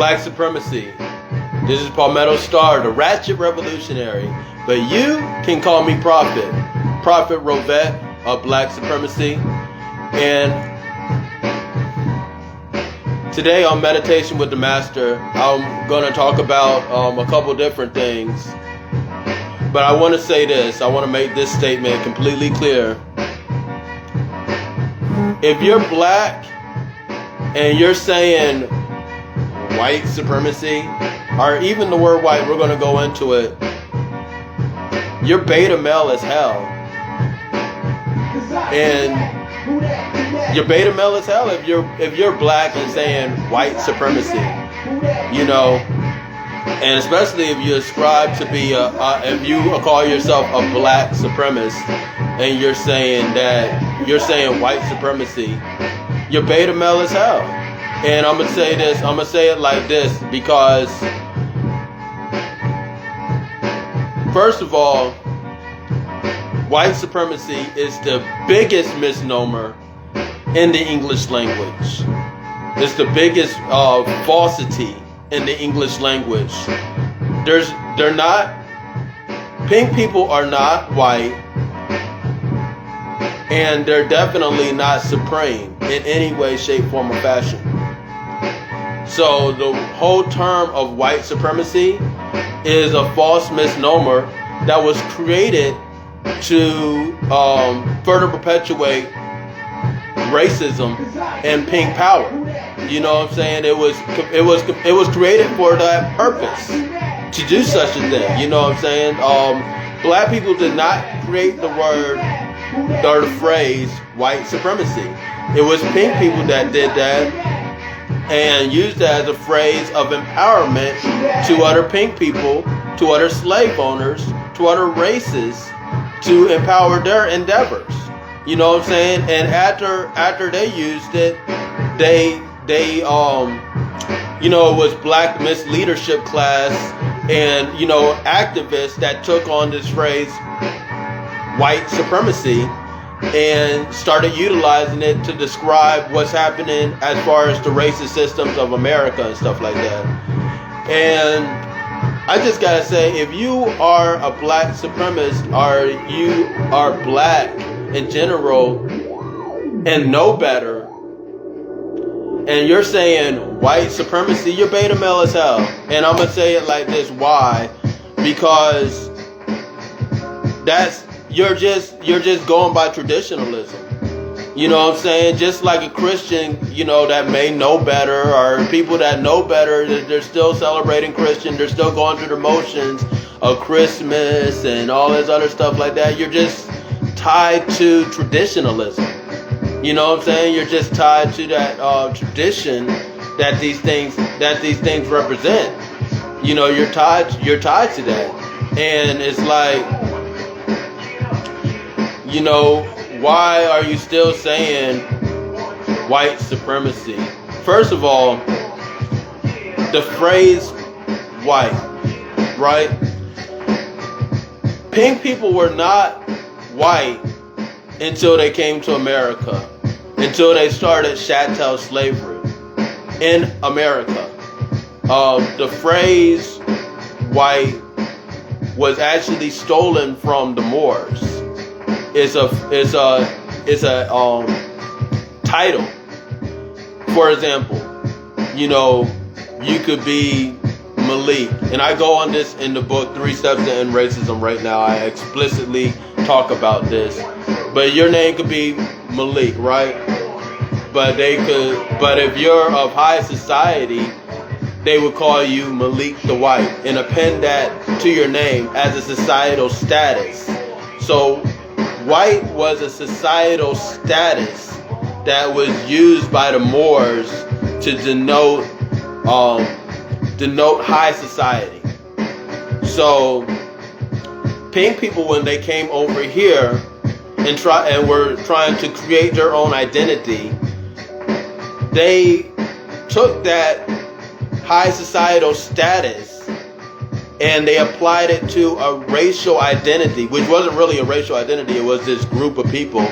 Black Supremacy. This is Palmetto Star, the Ratchet Revolutionary. But you can call me Prophet. Prophet Rovette of Black Supremacy. And today on Meditation with the Master, I'm going to talk about a couple different things. But I want to say this. I want to make this statement completely clear. If you're black and you're saying white supremacy, or even the word white, we're going to go into it, you're beta male as hell. And you're beta male as hell if you're black and saying white supremacy, you know. And especially if you ascribe to be if you call yourself a black supremacist and you're saying white supremacy, you're beta male as hell. And I'm gonna say this, I'm gonna say it like this, because first of all, white supremacy is the biggest misnomer in the English language. It's the biggest falsity in the English language. Pink people are not white, and they're definitely not supreme in any way, shape, form, or fashion. So the whole term of white supremacy is a false misnomer that was created to further perpetuate racism and pink power. You know what I'm saying? It was created for that purpose, to do such a thing. You know what I'm saying? Black people did not create the word or the phrase white supremacy. It was pink people that did that and used that as a phrase of empowerment to other pink people, to other slave owners, to other races, to empower their endeavors. You know what I'm saying? And after they used it, they it was black misleadership class and, activists that took on this phrase white supremacy and started utilizing it to describe what's happening as far as the racist systems of America and stuff like that. And I just gotta say, if you are a black supremacist, or you are black in general and know better, and you're saying white supremacy, you're beta male as hell. And I'm gonna say it like this. Why? Because you're just going by traditionalism. You know what I'm saying? Just like a Christian, that may know better, or people that know better, they're still celebrating Christian, they're still going through the motions of Christmas and all this other stuff like that. You're just tied to traditionalism. You know what I'm saying? You're just tied to that tradition that these things represent. You're tied to that. And it's like, why are you still saying white supremacy? First of all, the phrase white, right? Pink people were not white until they came to America, until they started chattel slavery in America. The phrase white was actually stolen from the Moors. It's a title. For example, you could be Malik, and I go on this in the book 3 Steps to End Racism right now. I explicitly talk about this. But your name could be Malik, right? But if you're of high society, they would call you Malik the White and append that to your name as a societal status. So white was a societal status that was used by the Moors to denote high society. So pink people, when they came over here and were trying to create their own identity, they took that high societal status and they applied it to a racial identity, which wasn't really a racial identity. It was this group of people.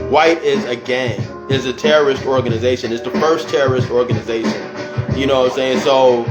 White is a gang, is a terrorist organization. It's the first terrorist organization. You know what I'm saying? So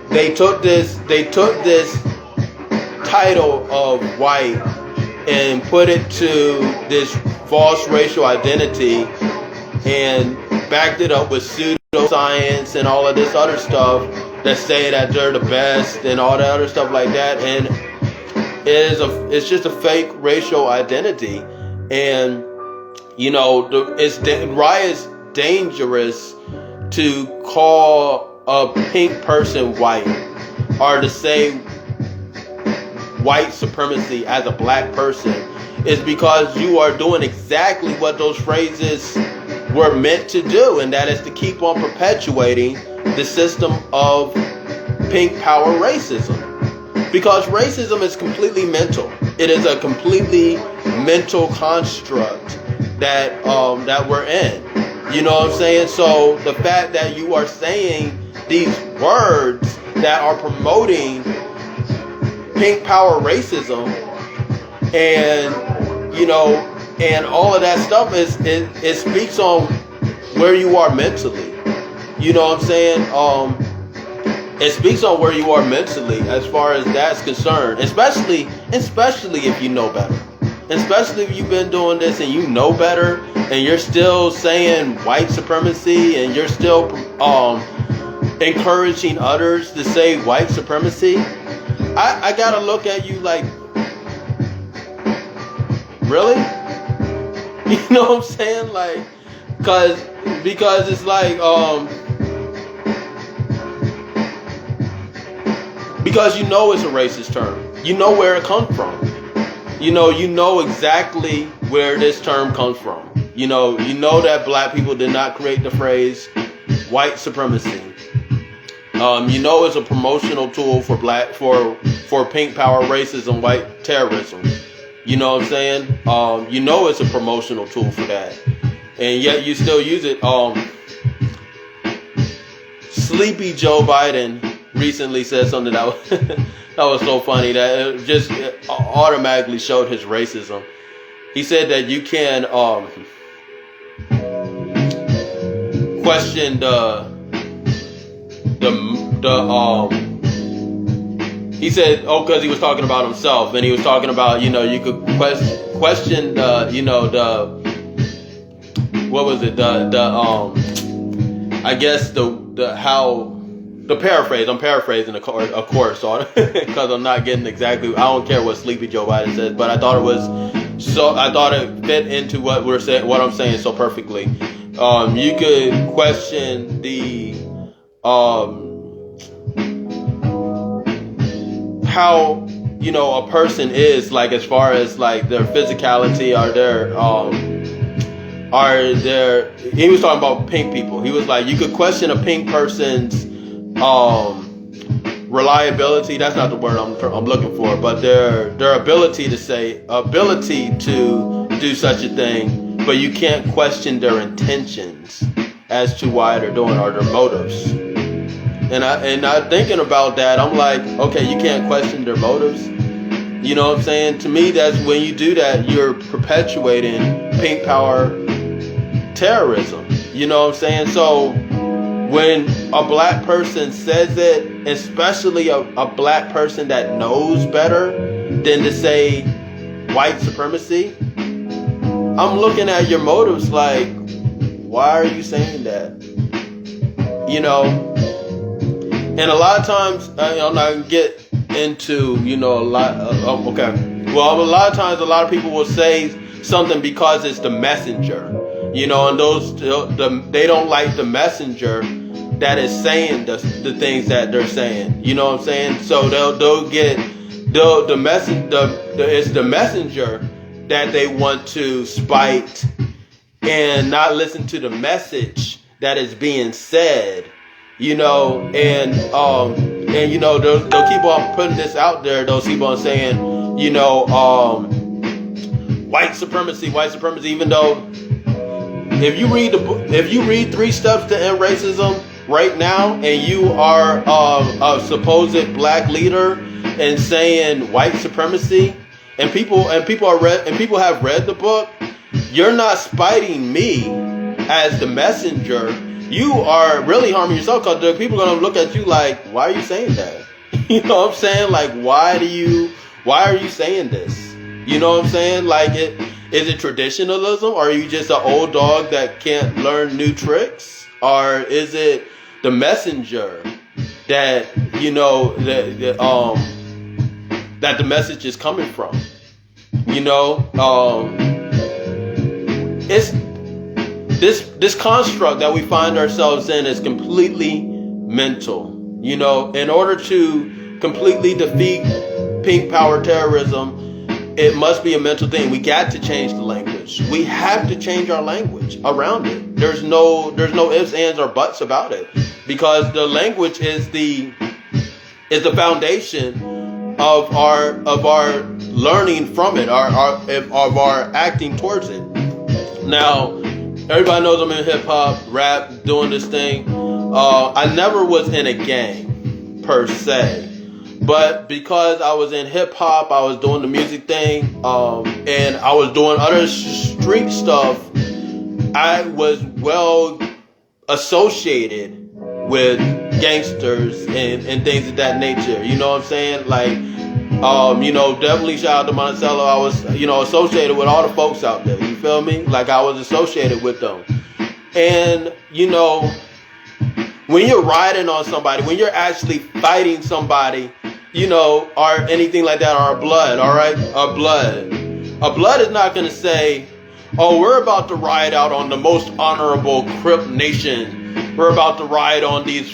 they took this title of white and put it to this false racial identity and backed it up with pseudoscience and all of this other stuff that say that they're the best and all that other stuff like that. And it's just a fake racial identity. And you know, why it's dangerous to call a pink person white or to say white supremacy as a black person is because you are doing exactly what those phrases were meant to do, and that is to keep on perpetuating the system of pink power racism. Because racism is completely mental. It is a completely mental construct that we're in. You know what I'm saying? So the fact that you are saying these words that are promoting pink power racism and, you know, and all of that stuff it speaks on where you are mentally. You know what I'm saying? It speaks on where you are mentally as far as that's concerned, especially if you know better. Especially if you've been doing this and you know better and you're still saying white supremacy and you're still encouraging others to say white supremacy. I gotta look at you like, really? You know what I'm saying? Like, because it's like, because you know it's a racist term. You know where it comes from. You know exactly where this term comes from. You know that black people did not create the phrase white supremacy. You know it's a promotional tool for pink power racism, white terrorism. You know what I'm saying? You know it's a promotional tool for that. And yet you still use it. Sleepy Joe Biden recently said something that was so funny that it just automatically showed his racism. He said that you can question he said, because he was talking about himself, and he was talking about, you could question what was it, I guess the paraphrase. I'm paraphrasing, of course, because I'm not getting exactly. I don't care what Sleepy Joe Biden says, but I thought it fit into what we're saying, what I'm saying so perfectly. You could question the how a person is, like, as far as like their physicality or their he was talking about pink people. He was like, you could question a pink person's reliability. That's not the word I'm looking for, but their ability to do such a thing, but you can't question their intentions as to why they're doing or their motives. And I thinking about that, I'm like, okay, you can't question their motives. You know what I'm saying? To me, that's when you do that, you're perpetuating pink power terrorism. You know what I'm saying? So when a black person says it, especially a black person that knows better than to say white supremacy, I'm looking at your motives like, why are you saying that? And a lot of times, I'm not going to get into, a lot, okay. Well, a lot of times, a lot of people will say something because it's the messenger, and they don't like the messenger that is saying the things that they're saying. You know what I'm saying? So it's the messenger that they want to spite and not listen to the message that is being said. They'll keep on putting this out there. They'll keep on saying, white supremacy, even though if you read 3 Steps to End Racism right now, and you are a supposed black leader and saying white supremacy, and people have read the book, you're not spiting me as the messenger you are really harming yourself, because the people are going to look at you like, why are you saying that? You know what I'm saying? Like, why are you saying this? You know what I'm saying? Like, is it traditionalism? Or are you just an old dog that can't learn new tricks? Or is it the messenger that, you know, that the message is coming from? You know, it's this construct that we find ourselves in is completely mental. You know, in order to completely defeat pink power terrorism, it must be a mental thing. We got to change the language. We have to change our language around it. There's no ifs, ands, or buts about it, because the language is the foundation of our learning from it, of our acting towards it. Now, everybody knows I'm in hip hop, rap, doing this thing. I never was in a gang per se, but because I was in hip hop, I was doing the music thing, and I was doing other street stuff. I was well associated with gangsters and things of that nature. You know what I'm saying? Like, you know, definitely shout out to Monticello. I was, you know, associated with all the folks out there. You feel me? Like, I was associated with them. And, you know, when you're riding on somebody, when you're actually fighting somebody, you know, or anything like that, or blood, all right? A blood is not going to say, oh, we're about to ride out on the most honorable Crip nation. We're about to ride on these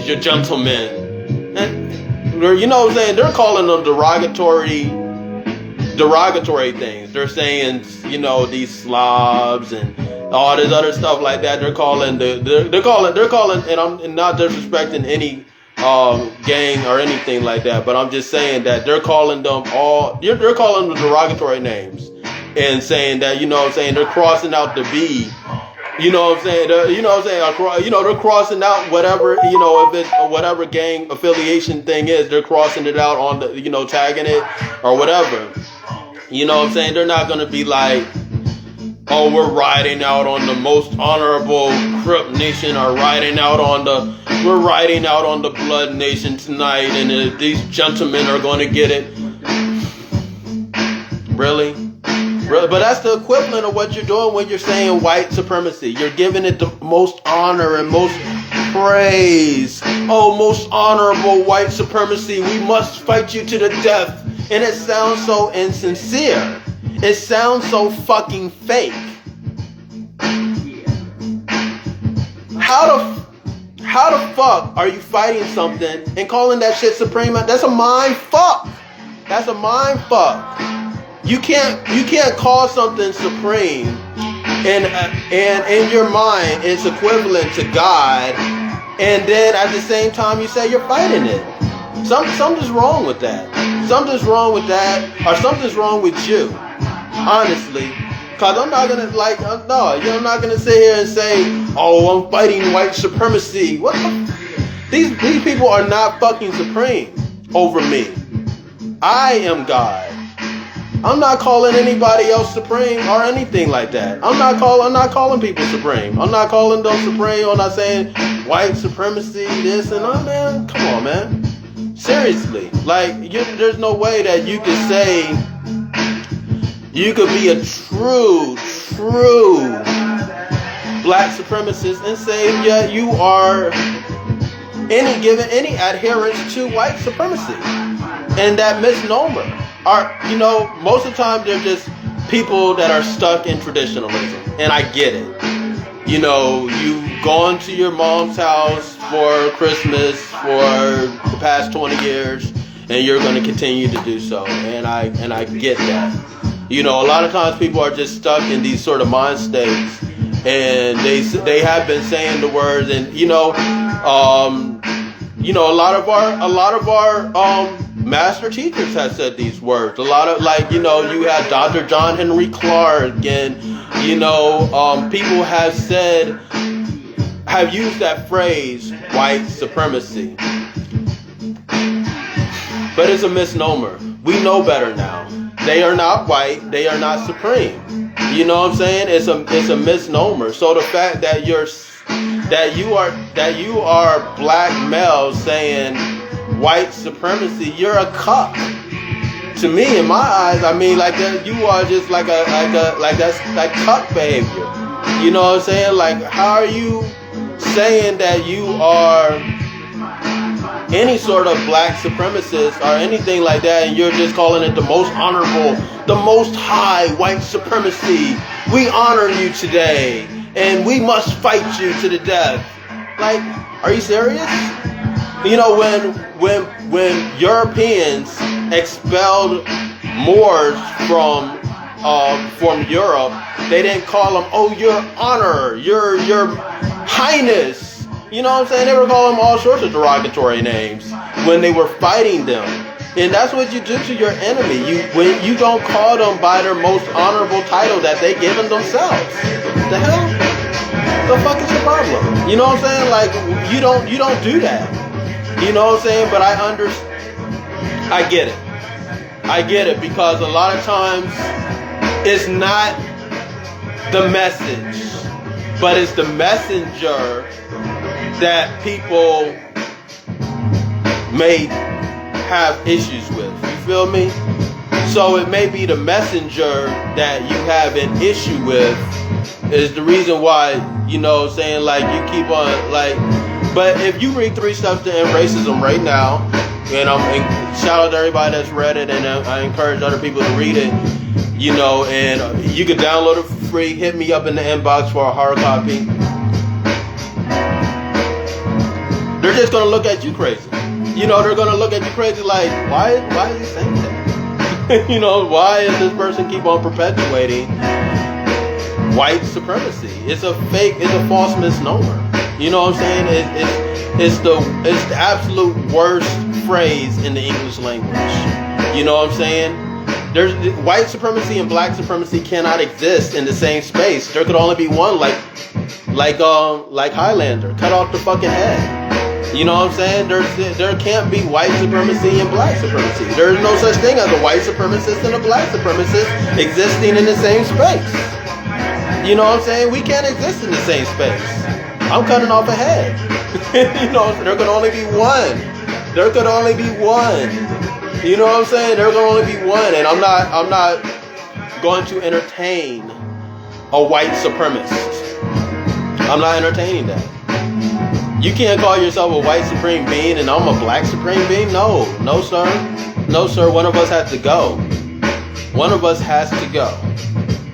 gentlemen. And, you know what I'm saying? They're calling them derogatory things. They're saying, you know, these slobs and all this other stuff like that. They're calling, and I'm not disrespecting any gang or anything like that, but I'm just saying that they're calling them they're calling them derogatory names and saying that, you know what I'm saying, they're crossing out the B. You know what I'm saying? They're crossing out whatever, you know, if it's whatever gang affiliation thing is, they're crossing it out on the, you know, tagging it or whatever. You know what I'm saying? They're not going to be like, oh, we're riding out on the most honorable Crip nation, or we're riding out on the Blood nation tonight, and these gentlemen are going to get it. Really? But that's the equivalent of what you're doing when you're saying white supremacy. You're giving it the most honor and most praise. Oh, most honorable white supremacy. We must fight you to the death. And it sounds so insincere. It sounds so fucking fake. How the fuck are you fighting something and calling that shit supreme? That's a mind fuck. That's a mind fuck. You can't call something supreme, and in your mind it's equivalent to God, and then at the same time you say you're fighting it. Something's wrong with that. Something's wrong with that, or something's wrong with you. Honestly, cause I'm not gonna I'm not gonna sit here and say, oh, I'm fighting white supremacy. What? These people are not fucking supreme over me. I am God. I'm not calling anybody else supreme or anything like that. I'm not calling people supreme. I'm not calling them supreme. I'm not saying white supremacy, this and that, man. Come on, man. Seriously. Like, there's no way that you could say you could be a true black supremacist and say, yeah, you are any adherence to white supremacy. And that misnomer. You know, most of the time they're just people that are stuck in traditionalism, and I get it. You know, you've gone to your mom's house for Christmas for the past 20 years, and you're going to continue to do so, and I get that. You know, a lot of times people are just stuck in these sort of mind states, and they have been saying the words, and a lot of our master teachers have said these words. A lot of, like, you know, you had Dr. John Henry Clark, and people have used that phrase, white supremacy. But it's a misnomer. We know better now. They are not white. They are not supreme. You know what I'm saying? It's a misnomer. So the fact that that you are black male saying white supremacy, you're a cuck. To me, in my eyes, I mean, like that, you are just like that's like cuck behavior. You know what I'm saying? Like, how are you saying that you are any sort of black supremacist or anything like that, and you're just calling it the most honorable, the most high white supremacy? We honor you today, and we must fight you to the death. Like, are you serious? You know, when Europeans expelled Moors from Europe, they didn't call them, oh, your honor, your highness. You know what I'm saying? They were calling them all sorts of derogatory names when they were fighting them. And that's what you do to your enemy. When you don't call them by their most honorable title that they given themselves. The hell? The fuck is your problem? You know what I'm saying? Like, you don't do that. You know what I'm saying? But I get it. I get it, because a lot of times it's not the message, but it's the messenger that people may have issues with. You feel me? So it may be the messenger that you have an issue with is the reason why, you know, saying like you keep on like. But if you read 3 Steps to End Racism right now, and shout out to everybody that's read it, and I encourage other people to read it, you know, and you can download it for free. Hit me up in the inbox for a hard copy. They're just gonna look at you crazy. You know, they're gonna look at you crazy like, why are you saying that? You know, why is this person keep on perpetuating white supremacy? It's a false misnomer. You know what I'm saying? It's the absolute worst phrase in the English language. You know what I'm saying? There's white supremacy and black supremacy cannot exist in the same space. There could only be one, like Highlander, cut off the fucking head. You know what I'm saying? There can't be white supremacy and black supremacy. There is no such thing as a white supremacist and a black supremacist existing in the same space. You know what I'm saying? We can't exist in the same space. I'm cutting off a head. You know, there could only be one. There could only be one. You know what I'm saying? There could only be one, and I'm not going to entertain a white supremacist. I'm not entertaining that. You can't call yourself a white supreme being and I'm a black supreme being. No, sir. No, sir. One of us has to go. One of us has to go,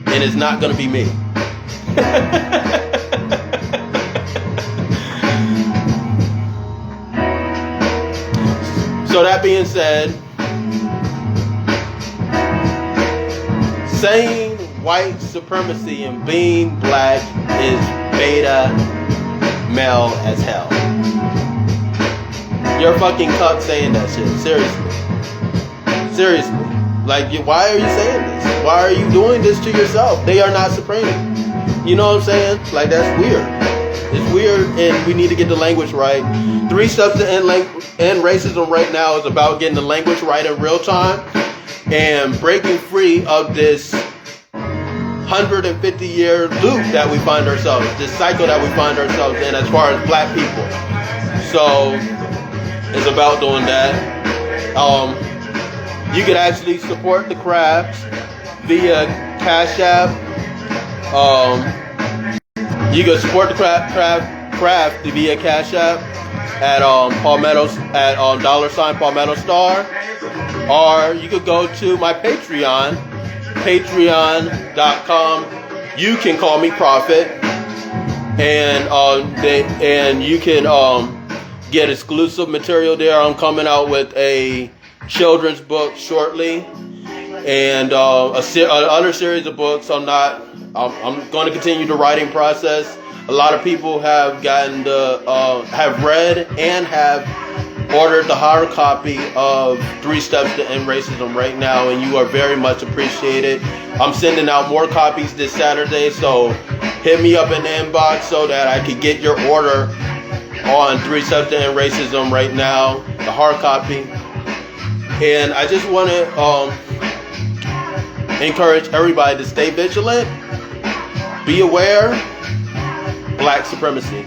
and it's not going to be me. So that being said, saying white supremacy and being black is beta male as hell. You're a fucking cuck saying that shit. Seriously. Like, why are you saying this? Why are you doing this to yourself? They are not supreme. You know what I'm saying? Like, that's weird. It's weird, and we need to get the language right. 3 Steps to End Racism right now is about getting the language right in real time and breaking free of this 150-year loop that we find ourselves, this cycle that we find ourselves in as far as black people. So it's about doing that. You can actually support the craft via Cash App. You can support the craft via Cash App at Palmetto's at $ Palmetto Star, or you could go to my Patreon, patreon.com. You can call me Prophet, and you can get exclusive material there. I'm coming out with a children's book shortly, and another series of books. I'm going to continue the writing process. A lot of people have have read and have ordered the hard copy of 3 Steps to End Racism right now, and you are very much appreciated. I'm sending out more copies this Saturday, so hit me up in the inbox so that I can get your order on 3 Steps to End Racism right now, the hard copy. And I just want to encourage everybody to stay vigilant, be aware, black supremacy.